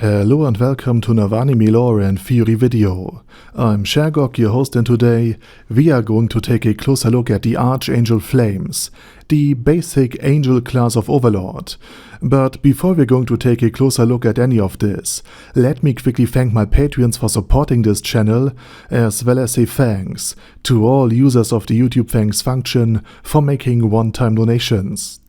Hello and welcome to another anime lore and theory video. I'm Shergok, your host, and today we are going to take a closer look at the Archangel Flames, the basic angel class of Overlord. But before we're going to take a closer look at any of this, let me quickly thank my Patreons for supporting this channel, as well as say thanks to all users of the YouTube thanks function for making one-time donations.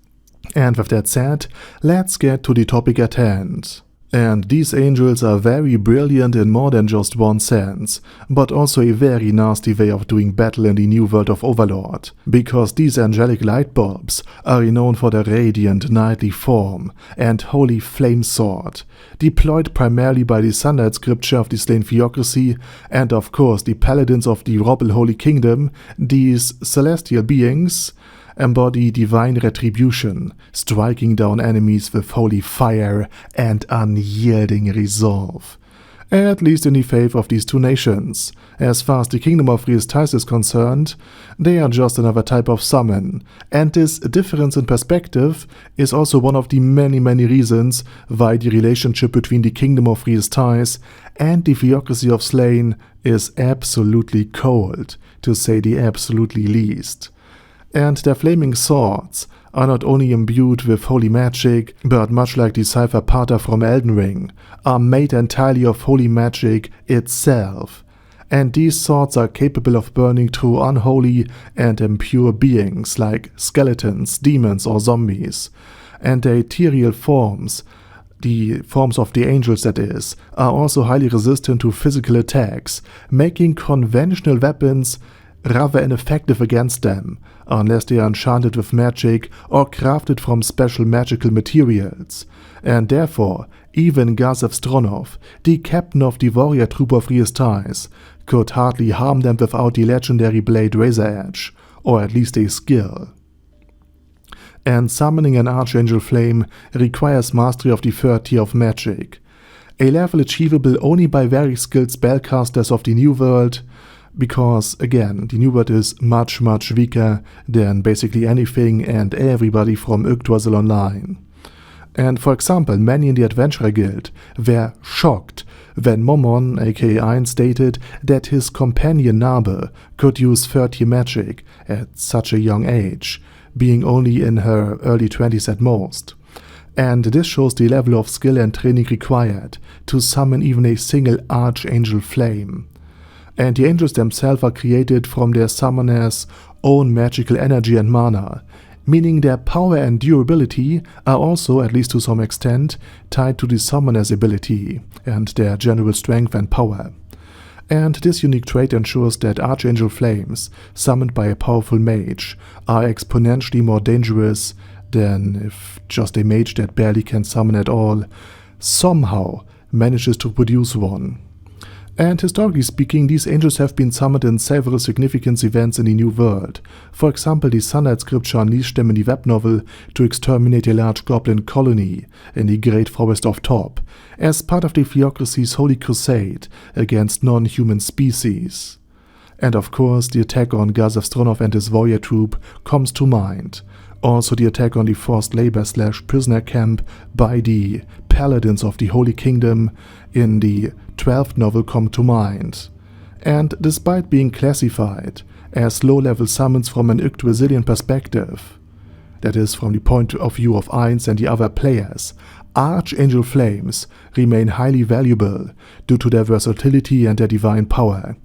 And with that said, let's get to the topic at hand. And these angels are very brilliant in more than just one sense, but also a very nasty way of doing battle in the new world of Overlord, because these angelic light bulbs are renowned for their radiant knightly form and holy flame sword, deployed primarily by the sunlight scripture of the slain theocracy and of course the paladins of the Robbel Holy Kingdom. These celestial beings embody divine retribution, striking down enemies with holy fire and unyielding resolve. At least in the faith of these two nations. As far as the Kingdom of Retold is concerned, they are just another type of summon, and this difference in perspective is also one of the many reasons why the relationship between the Kingdom of Retold and the theocracy of Slain is absolutely cold, to say the absolutely least. And their flaming swords are not only imbued with holy magic, but much like the Cypher Pater from Elden Ring, are made entirely of holy magic itself. And these swords are capable of burning through unholy and impure beings like skeletons, demons or zombies. And their ethereal forms, the forms of the angels that is, are also highly resistant to physical attacks, making conventional weapons rather ineffective against them, unless they are enchanted with magic or crafted from special magical materials. And therefore, even Gazev Stronov, the captain of the warrior troop of Retold, could hardly harm them without the legendary blade Razor Edge, or at least a skill. And summoning an Archangel Flame requires mastery of the third tier of magic, a level achievable only by very skilled spellcasters of the New World, because, again, the New World is much weaker than basically anything and everybody from Yggdrasil Online. And for example, many in the Adventurer Guild were shocked when Momon, aka Ein, stated that his companion Nabe could use third-tier magic at such a young age, being only in her early 20s at most. And this shows the level of skill and training required to summon even a single Archangel Flame. And the angels themselves are created from their summoner's own magical energy and mana, meaning their power and durability are also, at least to some extent, tied to the summoner's ability and their general strength and power. And this unique trait ensures that Archangel Flames, summoned by a powerful mage, are exponentially more dangerous than if just a mage that barely can summon at all somehow manages to produce one. And historically speaking, these angels have been summoned in several significant events in the New World. For example, the Sunlight Scripture unleashed them in the web novel to exterminate a large goblin colony in the Great Forest of Top, as part of the Theocracy's Holy Crusade against non-human species. And of course, the attack on Gazev Stronov and his warrior troop comes to mind. Also the attack on the forced labor/prisoner camp by the paladins of the Holy Kingdom in the 12th novel come to mind. And despite being classified as low-level summons from an Yggdrasilian perspective, that is from the point of view of Eins and the other players, Archangel Flames remain highly valuable due to their versatility and their divine power.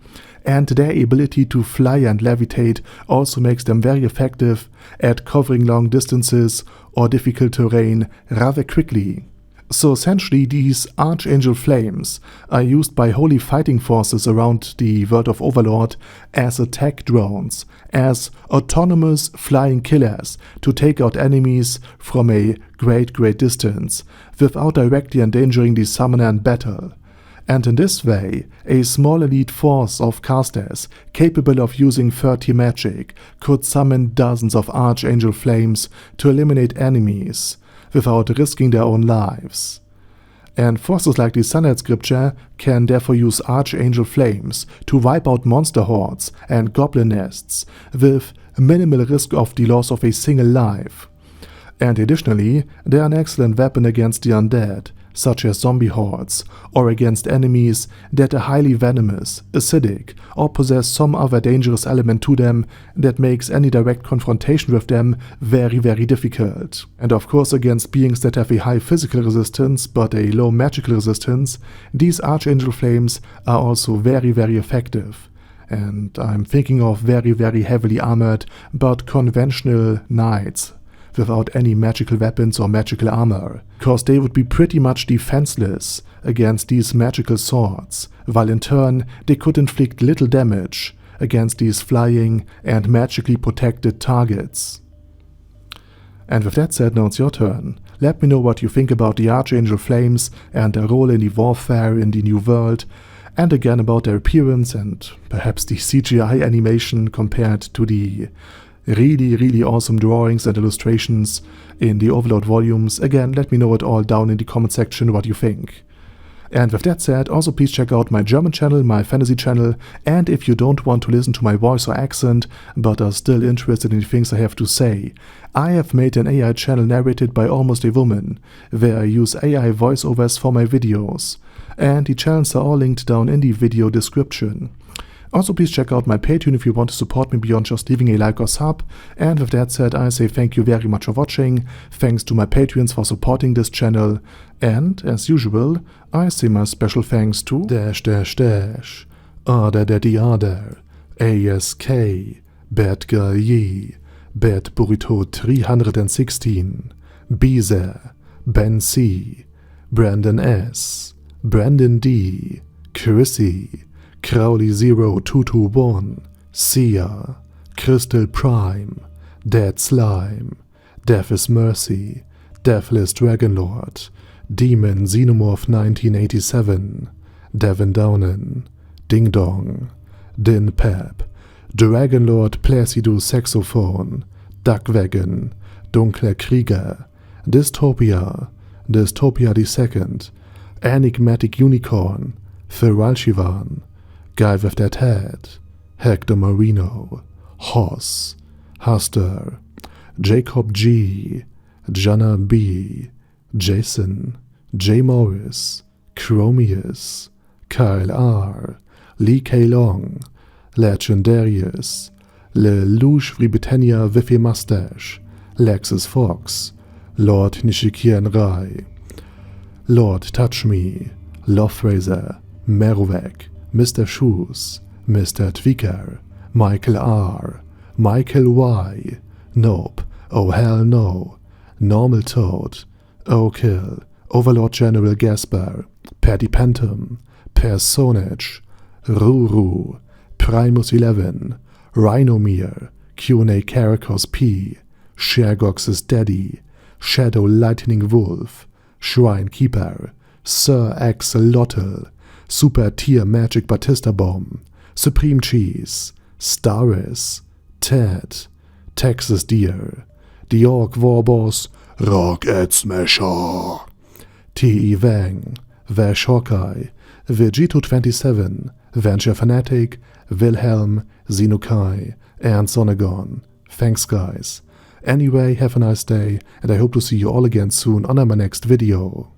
And their ability to fly and levitate also makes them very effective at covering long distances or difficult terrain rather quickly. So essentially these Archangel Flames are used by holy fighting forces around the world of Overlord as attack drones, as autonomous flying killers to take out enemies from a great distance without directly endangering the summoner in battle. And in this way, a small elite force of casters capable of using third-tier magic could summon dozens of Archangel Flames to eliminate enemies without risking their own lives. And forces like the Sunlight Scripture can therefore use Archangel Flames to wipe out monster hordes and goblin nests with minimal risk of the loss of a single life. And additionally, they are an excellent weapon against the undead, such as zombie hordes, or against enemies that are highly venomous, acidic, or possess some other dangerous element to them that makes any direct confrontation with them very, very difficult. And of course against beings that have a high physical resistance but a low magical resistance, these Archangel Flames are also very, very effective. And I'm thinking of very, very heavily armored but conventional knights without any magical weapons or magical armor, cause they would be pretty much defenseless against these magical swords, while in turn they could inflict little damage against these flying and magically protected targets. And with that said, now it's your turn. Let me know what you think about the Archangel Flames and their role in the warfare in the New World, and again about their appearance and perhaps the CGI animation compared to the really, really awesome drawings and illustrations in the Overlord volumes. Again, let me know it all down in the comment section what you think. And with that said, also please check out my German channel, my fantasy channel, and if you don't want to listen to my voice or accent, but are still interested in the things I have to say, I have made an AI channel narrated by almost a woman, where I use AI voiceovers for my videos, and the channels are all linked down in the video description. Also please check out my Patreon if you want to support me beyond just leaving a like or sub, and with that said I say thank you very much for watching, thanks to my Patreons for supporting this channel, and as usual I say my special thanks to Arder Daddy Arder, ASK, Bad Guy Yee, Bad Burrito 316, Beezer, Ben C, Brandon S, Brandon D, Chrissy, Crowley 0221, Sia, Crystal Prime, Dead Slime, Death is Mercy, Deathless Dragonlord, Demon Xenomorph 1987, Devin Downen, Ding Dong, Din Pep, Dragonlord Placidus Saxophone, Duckwagon, Dunkler Krieger, Dystopia, Dystopia II, Enigmatic Unicorn, Feralchivan, Guy with That Head, Hector Marino, Hoss, Huster, Jacob G, Jana B, Jason, J. Morris, Chromius, Kyle R, Lee K. Long, Legendarius, Le Louche Britannia with a Mustache, Lexus Fox, Lord Nishikian Rai, Lord Touch Me, Loverazor, Merowek, Mr. Shoes, Mr. Tweaker, Michael R, Michael Y, Nope, Oh Hell No, Normal Toad, O'Kill, Overlord General Gasper, Paddy Pentum, Personage, Ruru, Primus 11, Rhinomere, Q&A Caracos P, Shergox's Daddy, Shadow Lightning Wolf, Shrine Keeper, Sir Axolotl, Super Tier Magic Batista Bomb, Supreme Cheese, Staris, Ted, Texas Deer, The Orc Warboss, Rocket Smasher, T.E. Wang, Vash Hawkeye, Vegito27, Venture Fanatic, Wilhelm, Xenokai, and Sonagon. Thanks guys. Anyway, have a nice day, and I hope to see you all again soon on my next video.